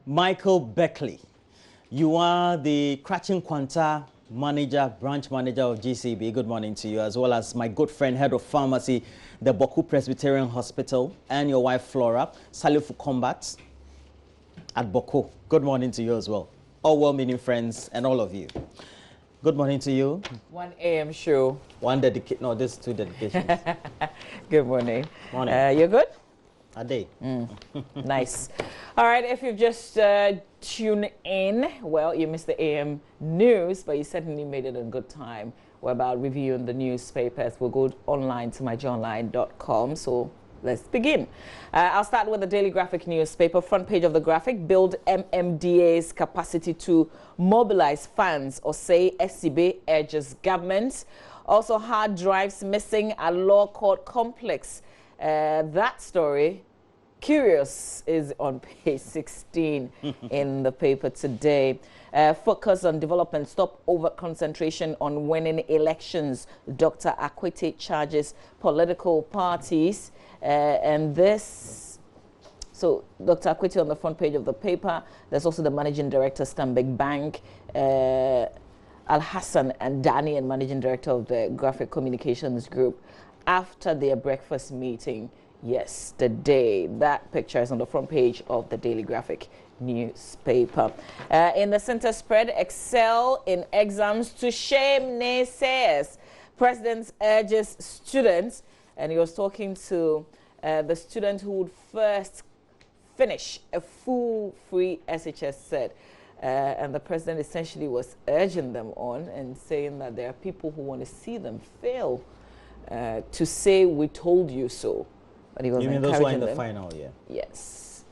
Michael Beckley. You are the Krachin Kwanta manager, branch manager of GCB. Good morning to you, as well as my good friend, head of pharmacy, the Boku Presbyterian Hospital, and your wife, Flora, Salifu Combat at Boku. Good morning to you as well. All well-meaning friends and all of you. Good morning to you. 1 a.m. show. No, this is 2 dedications. Good morning. Morning. You're good? A day. Nice. All right, if you've just tuned in, well, you missed the AM news, but you certainly made it in good time. We're about reviewing the newspapers. We'll go online to myjournline.com. So let's begin. I'll start with the Daily Graphic newspaper. Front page of the graphic: build MMDA's capacity to mobilize funds, or say SCB urges government. Also, hard drives missing at law court complex. That story, curious, is on page 16 in the paper today. Focus on development, stop over concentration on winning elections. Dr. Akwete charges political parties. And this, so Dr. Akwete on the front page of the paper. There's also the managing director, Stanbic Bank, Al Hassan and Danny, and managing director of the Graphic Communications Group, after their breakfast meeting yesterday. That picture is on the front page of the Daily Graphic newspaper. In the center spread, excel in exams to shame naysayers. President urges students, and he was talking to the student who would first finish a full free SHS set. And the president essentially was urging them on and saying that there are people who want to see them fail. To say "we told you so," but he was You mean those who are in the final year? Yes,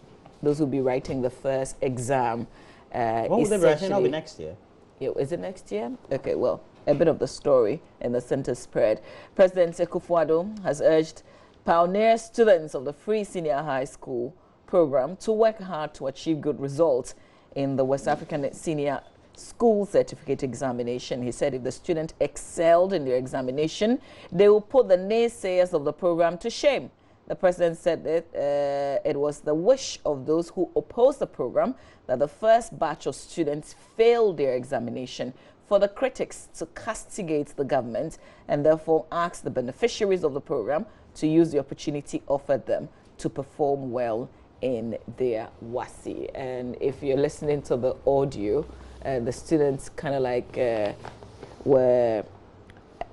those who will be writing the first exam. What will they be writing? That'll be next year. Yeah, is it next year? Okay, well, a bit of the story in the center spread. President Akufo-Addo has urged pioneer students of the Free Senior High School program to work hard to achieve good results in the West African Senior School Certificate Examination. He said if the student excelled in their examination, they will put the naysayers of the program to shame. The president said that it was the wish of those who opposed the program that the first batch of students failed their examination, for the critics to castigate the government, and therefore ask the beneficiaries of the program to use the opportunity offered them to perform well in their WASI. And if you're listening to the audio, the students kind of like were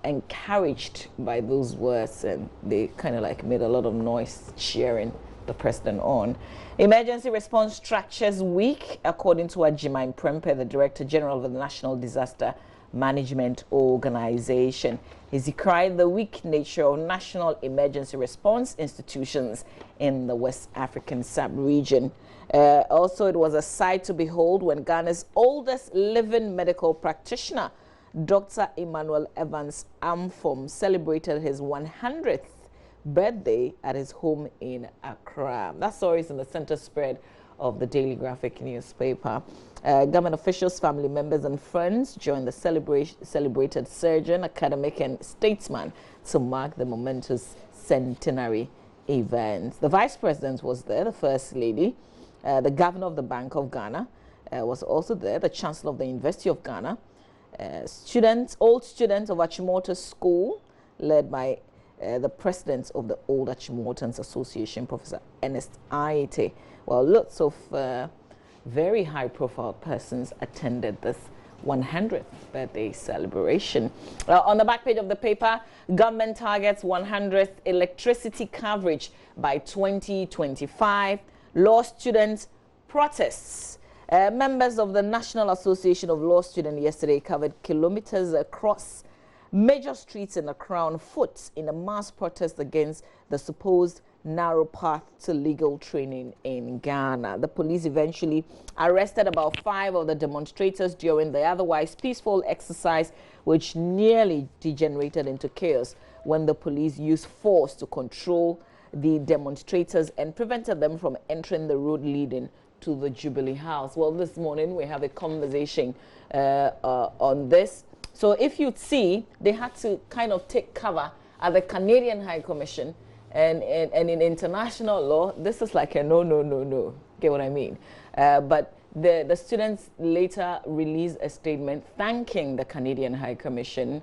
encouraged by those words, and they kind of like made a lot of noise cheering the president on. Emergency response structures weak, according to Ajimai Prempe, the Director General of the National Disaster Management Organization. He decried the weak nature of national emergency response institutions in the West African sub-region. Also, it was a sight to behold when Ghana's oldest living medical practitioner, Dr. Emmanuel Evans Amfom, celebrated his 100th birthday at his home in Accra. That story is in the center spread of the Daily Graphic newspaper. Government officials, family members, and friends joined the celebrated surgeon, academic, and statesman to mark the momentous centenary event. The vice president was there, the first lady. The governor of the Bank of Ghana was also there, the chancellor of the University of Ghana, old students of Achimota School, led by the president of the Old Achimotans Association, Professor Ernest Aite. Well, lots of very high-profile persons attended this 100th birthday celebration. On the back page of the paper, government targets 100th electricity coverage by 2025. Law students protests. Members of the National Association of Law Students yesterday covered kilometers across major streets in the Crown Foot in a mass protest against the supposed narrow path to legal training in Ghana. The police eventually arrested about 5 of the demonstrators during the otherwise peaceful exercise, which nearly degenerated into chaos when the police used force to control the demonstrators and prevented them from entering the road leading to the Jubilee House. Well, this morning we have a conversation on this. So if you'd see, they had to kind of take cover at the Canadian High Commission And in international law, this is like a no, no, no, no. Get what I mean? But the students later released a statement thanking the Canadian High Commission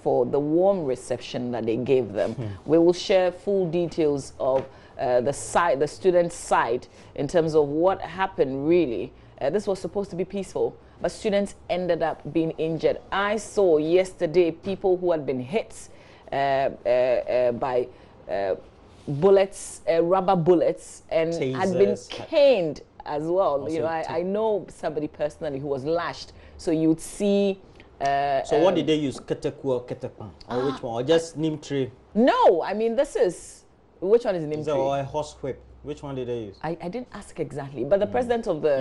for the warm reception that they gave them. We will share full details of the students' side in terms of what happened really. This was supposed to be peaceful, but students ended up being injured. I saw yesterday people who had been hit by bullets, rubber bullets, and Tasers. had been caned as well. You know, I know somebody personally who was lashed. So you'd see. So what did they use? Keteku or ketekpan? Or which one? Or just neem tree? No, I mean this is which one is neem tree? Or a horse whip? Which one did they use? I didn't ask exactly, but the president of the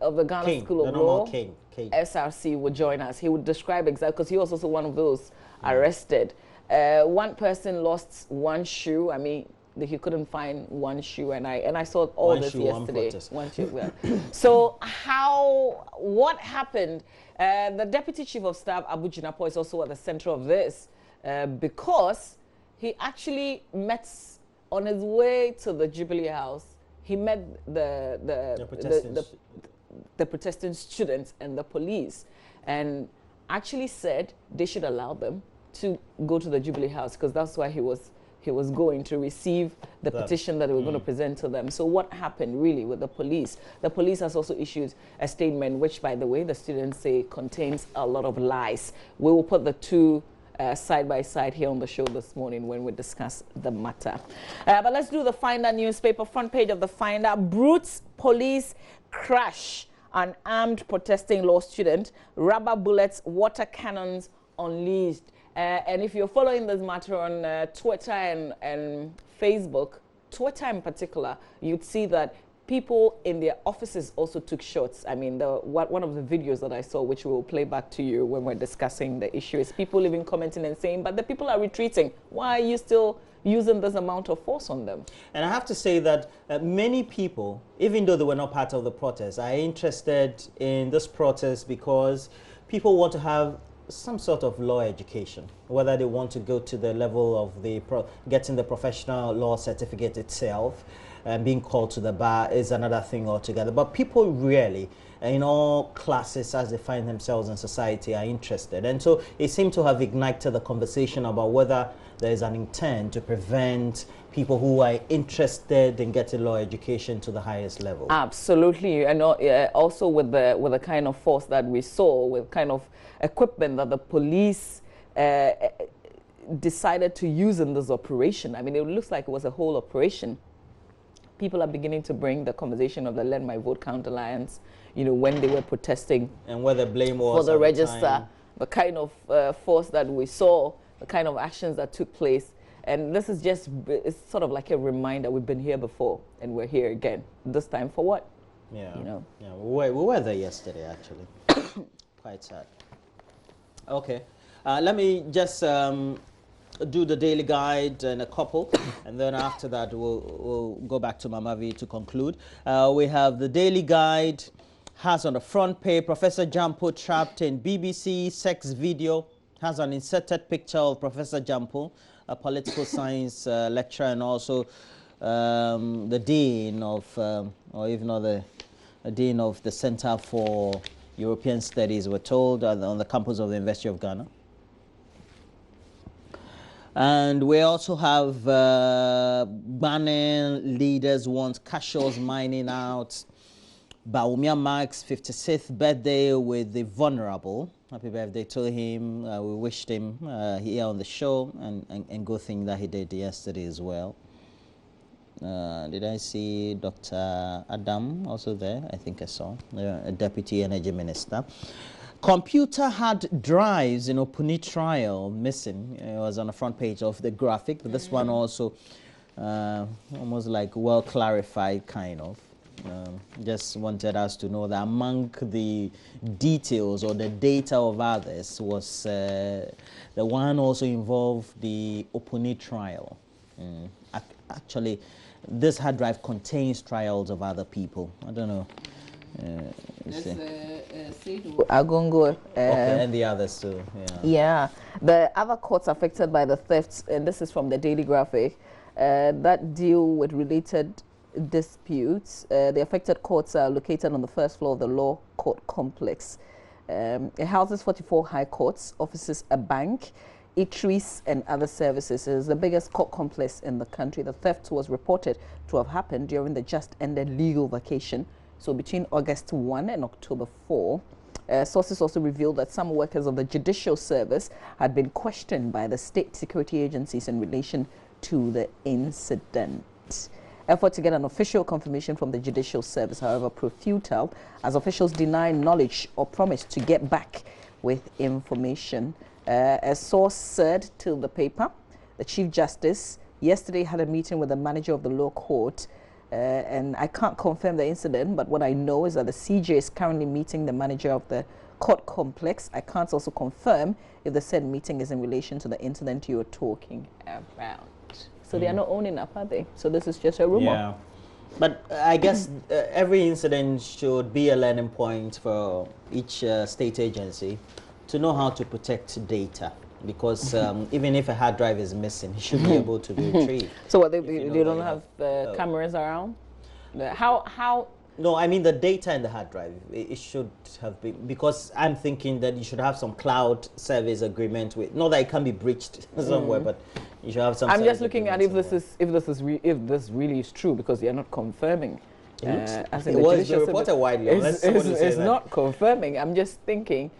of the Ghana cane, School of Law, SRC, would join us. He would describe exactly, because he was also one of those arrested. One person lost one shoe. I mean, he couldn't find one shoe, and I saw all one this shoe, yesterday. One shoe. Yeah. So what happened? The Deputy Chief of Staff, Abu Jinapo, is also at the center of this because he actually met. On his way to the Jubilee House, he met the protesting students and the police, and actually said they should allow them to go to the Jubilee House because that's why he was going to receive the petition that they were going to present to them. So what happened really with the police? The police has also issued a statement, which, by the way, the students say contains a lot of lies. We will put the two side by side here on the show this morning when we discuss the matter. But let's do the Finder newspaper. Front page of the Finder. Brutes police crash an armed protesting law student. Rubber bullets, water cannons unleashed. And if you're following this matter on Twitter and Facebook, Twitter in particular, you'd see that people in their offices also took shots. I mean, one of the videos that I saw, which we will play back to you when we're discussing the issue, is people even commenting and saying, but the people are retreating. Why are you still using this amount of force on them? And I have to say that many people, even though they were not part of the protest, are interested in this protest because people want to have some sort of law education, whether they want to go to the level of getting the professional law certificate itself. And being called to the bar is another thing altogether. But people really, in all classes as they find themselves in society, are interested. And so it seemed to have ignited the conversation about whether there is an intent to prevent people who are interested in getting law education to the highest level. Absolutely. And also with the kind of force that we saw, with kind of equipment that the police decided to use in this operation. I mean, it looks like it was a whole operation. People are beginning to bring the conversation of the Let My Vote Count Alliance, you know, when they were protesting. And where the blame was for the register, the kind of force that we saw, the kind of actions that took place. And this is just, it's sort of like a reminder we've been here before and we're here again. This time for what? Yeah. You know? Yeah, we were there yesterday, actually. Quite sad. Okay. Let me just do the daily guide and a couple, and then after that we'll go back to Mamavi to conclude. We have the daily guide, has on the front page Professor Jampo trapped in BBC sex video, has an inserted picture of Professor Jampo, a political science lecturer, and also the dean of, or even the dean of the Center for European Studies, we're told, on the campus of the University of Ghana. And we also have Ghanaian leaders want casuals mining out. Baumia marks 56th birthday with the vulnerable. Happy birthday to him. We wished him here on the show, and good thing that he did yesterday as well. Did I see Dr. Adam also there? I think I saw. A Deputy Energy Minister. Computer hard drives in Opuni trial missing. It was on the front page of the graphic, but this one also almost like well clarified kind of. Just wanted us to know that among the details or the data of others was the one also involved the Opuni trial. Actually, this hard drive contains trials of other people. I don't know. Agongo. Okay, and the others too. Yeah. Yeah. The other courts affected by the thefts, and this is from the Daily Graphic, that deal with related disputes. The affected courts are located on the first floor of the law court complex. It houses 44 high courts, offices a bank, eateries and other services. It is the biggest court complex in the country. The theft was reported to have happened during the just ended legal vacation, so between August 1 and October 4. Sources also revealed that some workers of the judicial service had been questioned by the state security agencies in relation to the incident. Effort to get an official confirmation from the judicial service, however, proved futile, as officials deny knowledge or promise to get back with information. A source said to the paper, the Chief Justice yesterday had a meeting with the manager of the law court, and I can't confirm the incident, but what I know is that the CJ is currently meeting the manager of the court complex. I can't also confirm if the said meeting is in relation to the incident you're talking about. So they are not owning up, are they? So this is just a rumor. Yeah. But I guess every incident should be a learning point for each state agency to know how to protect data, because even if a hard drive is missing, it should be able to be retrieved. So what, they don't have cameras around? How? No, I mean the data in the hard drive. It should have been, because I'm thinking that you should have some cloud service agreement with. Not that it can be breached somewhere, but you should have some. I'm just looking at if this really is true, because they are not confirming. As it was reported widely. It's not confirming. I'm just thinking.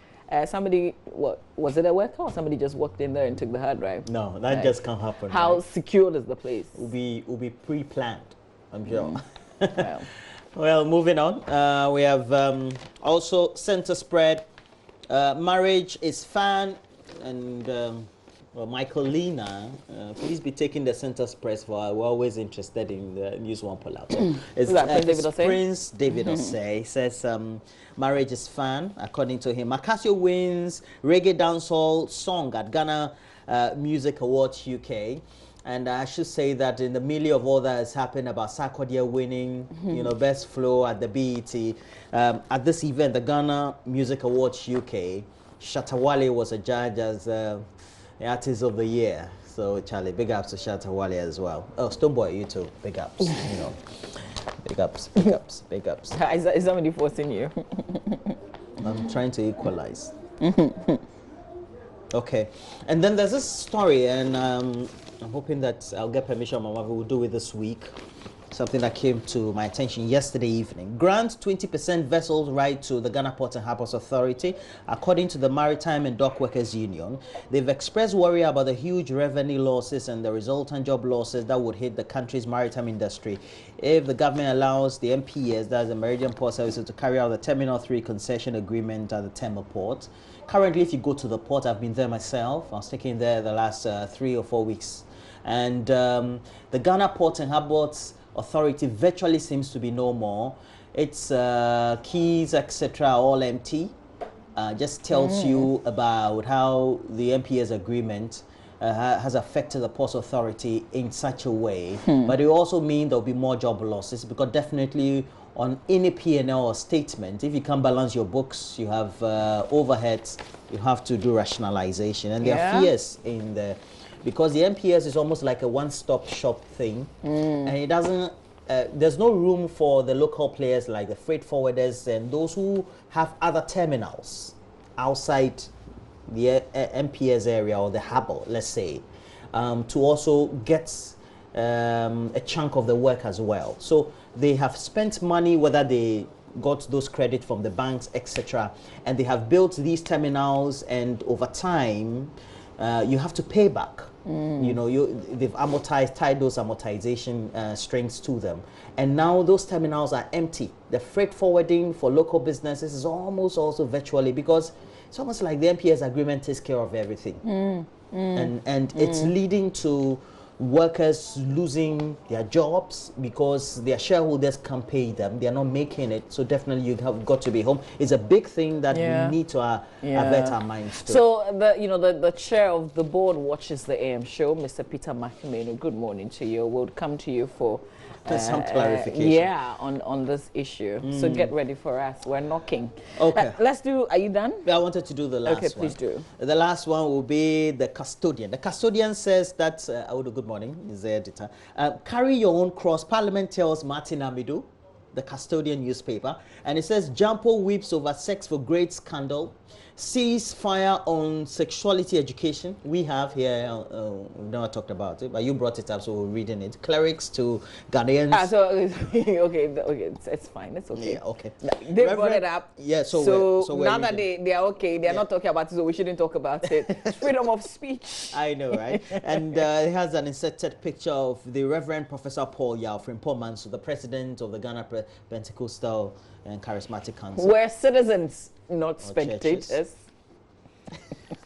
Somebody, was it a worker or somebody just walked in there and took the hard drive? No, that just can't happen. How secure is the place? Will be pre-planned, I'm sure. Well. Well, moving on, we have also center spread. Marriage is fan, and Michael Lena, please be taking the center spread for. We're always interested in the news one pull out. So it's Prince David Osei says marriage is fan, according to him. Macasio wins reggae dancehall song at Ghana Music Awards UK. And I should say that in the milieu of all that has happened about Takoradi winning, best flow at the BET, at this event, the Ghana Music Awards UK, Shatta Wale was a judge as the Artist of the Year. So Charlie, big ups to Shatta Wale as well. Oh, Stoneboy, you too, big ups. Big ups, big ups, big ups. Is somebody forcing you? I'm trying to equalize. Okay, and then there's this story, and I'm hoping that I'll get permission. Mama will do it this week. Something that came to my attention yesterday evening. Grant 20% vessels right to the Ghana Port and Harbours Authority. According to the Maritime and Dock Workers Union, they've expressed worry about the huge revenue losses and the resultant job losses that would hit the country's maritime industry if the government allows the MPS, that's the Meridian Port Services, to carry out the Terminal 3 concession agreement at the Tema Port. Currently, if you go to the port, I've been there myself. I was taking there the last 3 or 4 weeks. And the Ghana Port and Harbours Authority virtually seems to be no more. Its keys, etc., all empty. Just tells you about how the MPS agreement has affected the Ports Authority in such a way. But it also means there'll be more job losses, because definitely on any P&L or statement, if you can't balance your books, you have overheads, you have to do rationalization. And there are fears in the, because the MPS is almost like a one-stop shop thing, and it doesn't, there's no room for the local players like the freight forwarders and those who have other terminals outside the MPS area or the harbor, let's say, to also get a chunk of the work as well. So they have spent money, whether they got those credit from the banks, etc., and they have built these terminals, and over time you have to pay back. They've tied those amortization strings to them, and now those terminals are empty. The freight forwarding for local businesses is almost also virtually, because it's almost like the MPS agreement takes care of everything, and it's leading to workers losing their jobs because their shareholders can't pay them. They are not making it. So definitely you have got to be home. It's a big thing that we need to avert our minds to. So the chair of the board watches the AM show, Mr. Peter Makimeno. Good morning to you. We'll come to you for some clarification. On this issue. So get ready for us. We're knocking. Okay. Let's do. Are you done? I wanted to do the last one. Okay, please do. The last one will be the custodian. The custodian says that, good morning, is the editor. Carry your own cross. Parliament tells Martin Amidu, the custodian newspaper. And it says, Jampo weeps over sex for grade scandal. Cease fire on sexuality education. We have here, we've never talked about it, but you brought it up, so we're reading it. Clerics to Ghanaians. Okay, it's fine, it's okay. Yeah, okay. They brought it up. Yeah, so now that they are okay, they're not talking about it, so we shouldn't talk about it. Freedom of speech. I know, right? And it has an inserted picture of the Reverend Professor Paul Yao Frimpong, the president of the Ghana Pentecostal and Charismatic Council. We're citizens, not spectators.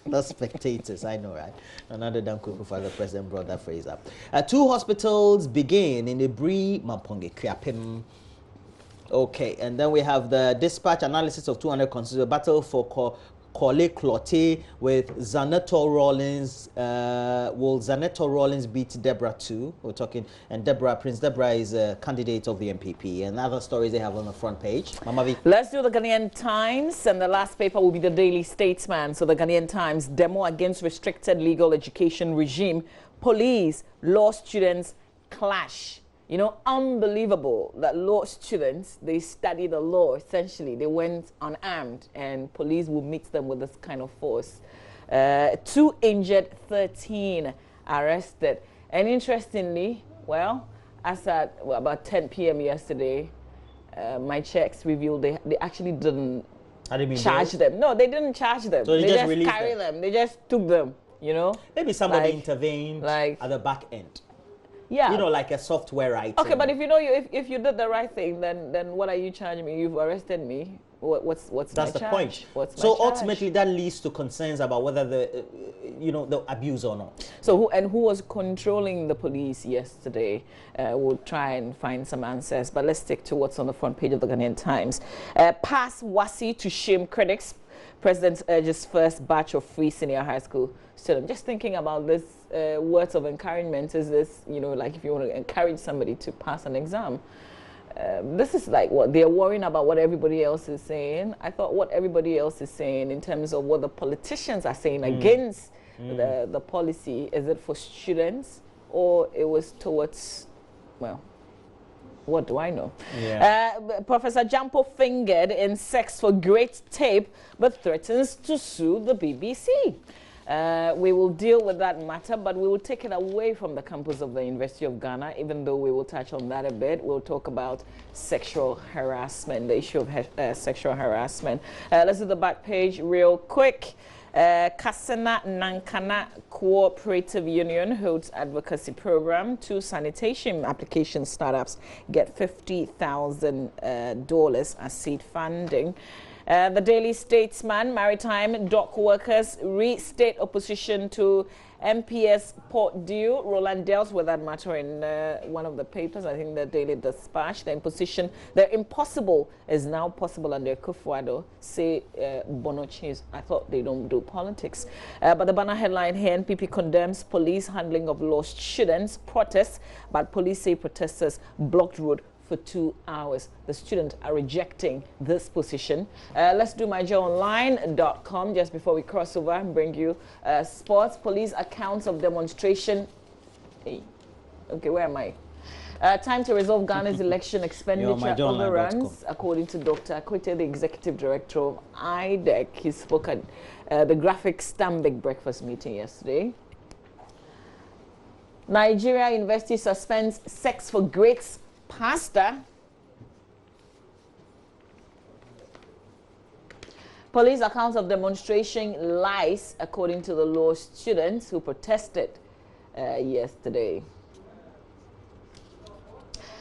Not spectators, I know, right? Another Dan Kukufa, the president, brought that phrase up. 2 hospitals begin in Ibri, Mamponge, Kriapim. Okay, and then we have the dispatch analysis of 200 constitutional battle for Kole Clotte with Zaneto Rollins. Will Zaneto Rollins beat Deborah too? We're talking, and Prince Deborah is a candidate of the MPP. And other stories they have on the front page. Mama V. Let's do the Ghanaian Times, and the last paper will be the Daily Statesman. So the Ghanaian Times, demo against restricted legal education regime. Police, law students clash. You know, unbelievable that law students, they study the law, essentially. They went unarmed, and police will meet them with this kind of force. 2 injured, 13 arrested. And interestingly, well, as at about 10 p.m. yesterday, my checks revealed they actually didn't charge them. No, they didn't charge them. So they just carried them. They just took them, you know. Maybe somebody intervened at the back end. Yeah. You know, like a software item. Okay, but if you know if you did the right thing, then what are you charging me? You've arrested me. What's that's my the charge? point. What's so my charge? Ultimately, that leads to concerns about whether the the abuse or not. So who was controlling the police yesterday? We'll try and find some answers. But let's stick to what's on the front page of the Ghanaian Times. Pass Wasi to shame critics. President urges first batch of free senior high school students. Just thinking about this words of encouragement, is this, like if you want to encourage somebody to pass an exam, this is like what they're worrying about, what everybody else is saying. I thought what everybody else is saying in terms of what the politicians are saying against the policy, is it for students or it was towards, well, what do I know? Yeah. Professor Jampo fingered in sex for great tape, but threatens to sue the BBC. We will deal with that matter, but we will take it away from the campus of the University of Ghana, even though we will touch on that a bit. We'll talk about sexual harassment, the issue of sexual harassment. Let's do the back page real quick. Kasena Nankana Cooperative Union holds advocacy program. 2 sanitation application startups get $50,000 as seed funding. The Daily Statesman, maritime dock workers restate opposition to MPS port deal. Roland dealt with that matter in one of the papers, I think the Daily Dispatch. The impossible is now possible under Kufuado, say Bonochis. I thought they don't do politics. But the banner headline here, NPP condemns police handling of lost students, protests, but police say protesters blocked road for 2 hours. The students are rejecting this position. Let's do myjoyonline.com just before we cross over and bring you sports. Police accounts of demonstration. Hey, okay, where am I? Time to resolve Ghana's election expenditure overruns, according to Dr. Akwete, the executive director of IDEC. He spoke at the Graphic Stambik breakfast meeting yesterday. Nigeria University suspends sex for grades pastor. Police accounts of demonstration lies, according to the law students who protested yesterday.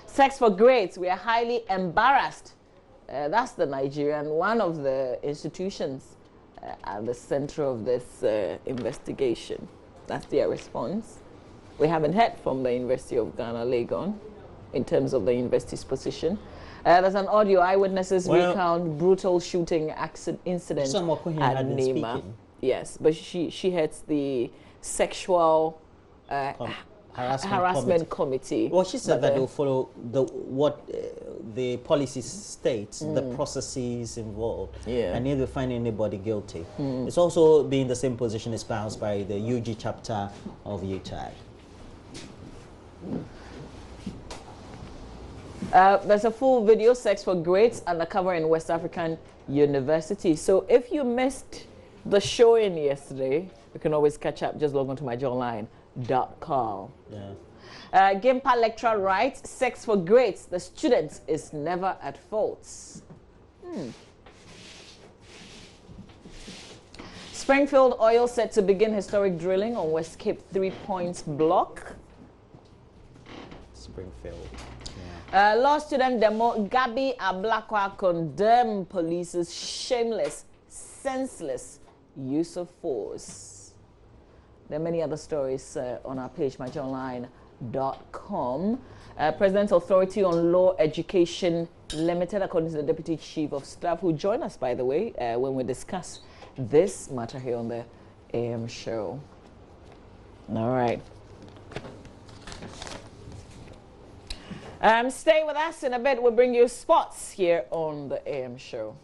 Sex for grades, we are highly embarrassed. That's the Nigerian, one of the institutions at the center of this investigation. That's their response. We haven't heard from the University of Ghana, Legon, in terms of the university's position. There's an audio. Eyewitnesses recount brutal shooting incident at Nema. Yes, but she heads the sexual harassment committee. Well, she said that they'll follow what the policy states, the processes involved, and if they find anybody guilty. It's also been the same position espoused by the UG chapter of UTAG. There's a full video, Sex for Grades, undercover in West African University. So if you missed the showing yesterday, you can always catch up. Just log on to myjournline.com. Gimpa lecturer writes, Sex for Grades, the student is never at fault. Springfield Oil set to begin historic drilling on West Cape 3 Points block. Springfield. Law student demo Gabi Ablakwa condemn police's shameless, senseless use of force. There are many other stories on our page, myjournline.com. President's Authority on Law Education Limited, according to the Deputy Chief of Staff, who joined us, by the way, when we discuss this matter here on the AM show. All right. Stay with us. In a bit, we'll bring you sports here on the AM show.